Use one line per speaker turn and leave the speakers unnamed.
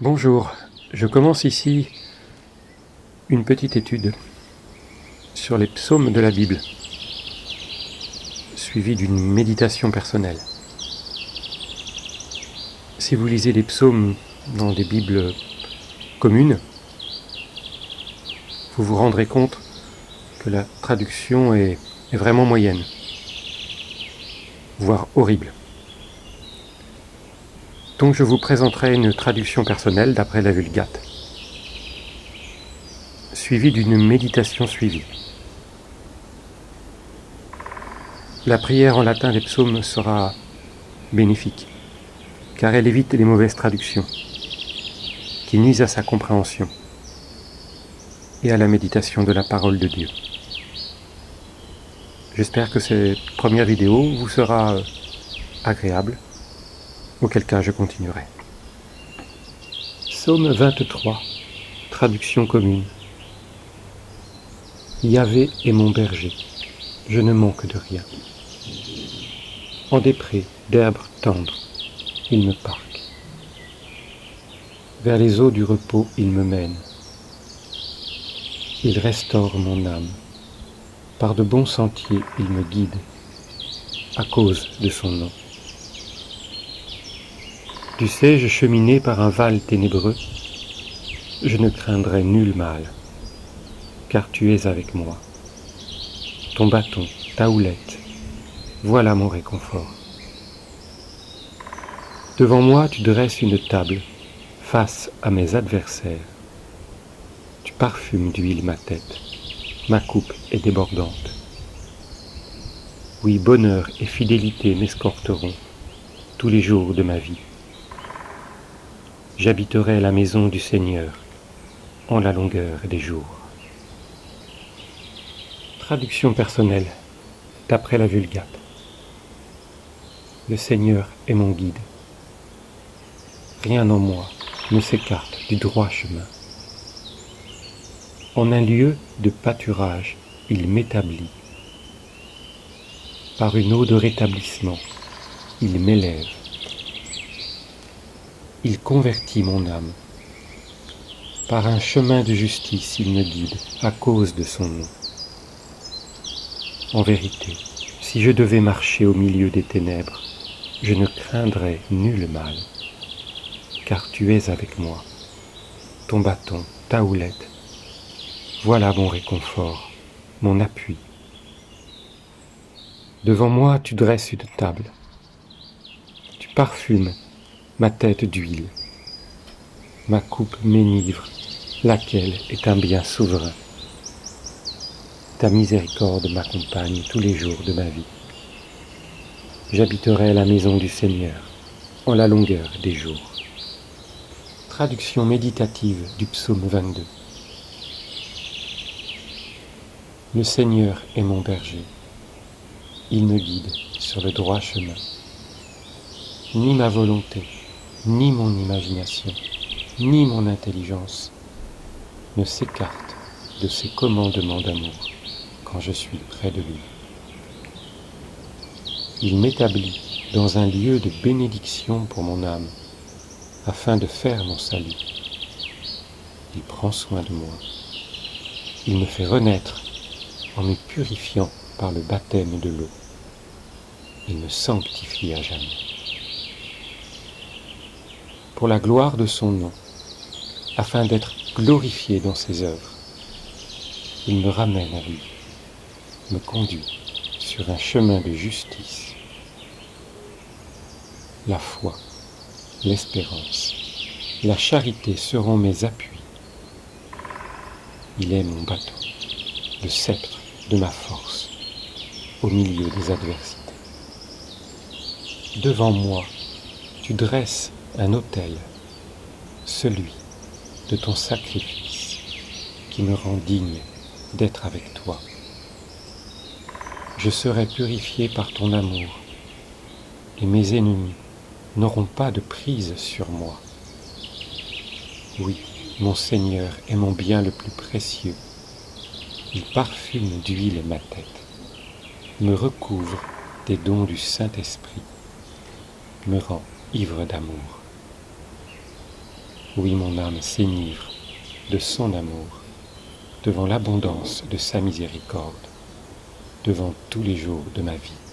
Bonjour, je commence ici une petite étude sur les psaumes de la Bible, suivie d'une méditation personnelle. Si vous lisez les psaumes dans des Bibles communes, vous vous rendrez compte que la traduction est vraiment moyenne, voire horrible. Donc je vous présenterai une traduction personnelle d'après la Vulgate, suivie d'une méditation suivie. La prière en latin des psaumes sera bénéfique, car elle évite les mauvaises traductions, qui nuisent à sa compréhension et à la méditation de la parole de Dieu. J'espère que cette première vidéo vous sera agréable, auquel cas je continuerai. Psaume 23, traduction commune. Yahvé est mon berger, je ne manque de rien. En des prés d'herbes tendres, il me parque. Vers les eaux du repos, il me mène. Il restaure mon âme. Par de bons sentiers, il me guide, à cause de son nom. Dussé-je cheminer par un val ténébreux, je ne craindrai nul mal, car tu es avec moi. Ton bâton, ta houlette, voilà mon réconfort. Devant moi, tu dresses une table, face à mes adversaires. Tu parfumes d'huile ma tête, ma coupe est débordante. Oui, bonheur et fidélité m'escorteront tous les jours de ma vie. J'habiterai la maison du Seigneur en la longueur des jours. Traduction personnelle d'après la Vulgate. Le Seigneur est mon guide. Rien en moi ne s'écarte du droit chemin. En un lieu de pâturage, il m'établit. Par une eau de rétablissement, il m'élève. Il convertit mon âme. Par un chemin de justice, il me guide à cause de son nom. En vérité, si je devais marcher au milieu des ténèbres, je ne craindrais nul mal, car tu es avec moi. Ton bâton, ta houlette, voilà mon réconfort, mon appui. Devant moi, tu dresses une table. Tu parfumes ma tête d'huile. Ma coupe m'enivre, laquelle est un bien souverain. Ta miséricorde m'accompagne tous les jours de ma vie. J'habiterai la maison du Seigneur en la longueur des jours. Traduction méditative du psaume 22. Le Seigneur est mon berger. Il me guide sur le droit chemin. Ni ma volonté, ni mon imagination, ni mon intelligence ne s'écartent de ses commandements d'amour quand je suis près de lui. Il m'établit dans un lieu de bénédiction pour mon âme, afin de faire mon salut. Il prend soin de moi. Il me fait renaître en me purifiant par le baptême de l'eau. Il me sanctifie à jamais. Pour la gloire de son nom, afin d'être glorifié dans ses œuvres, il me ramène à lui, me conduit sur un chemin de justice. La foi, l'espérance, la charité seront mes appuis. Il est mon bâton, le sceptre de ma force, au milieu des adversités. Devant moi, tu dresses un autel, celui de ton sacrifice, qui me rend digne d'être avec toi. Je serai purifié par ton amour, et mes ennemis n'auront pas de prise sur moi. Oui, mon Seigneur est mon bien le plus précieux. Il parfume d'huile ma tête, me recouvre des dons du Saint-Esprit, me rend ivre d'amour. Oui, mon âme s'enivre de son amour, devant l'abondance de sa miséricorde, devant tous les jours de ma vie.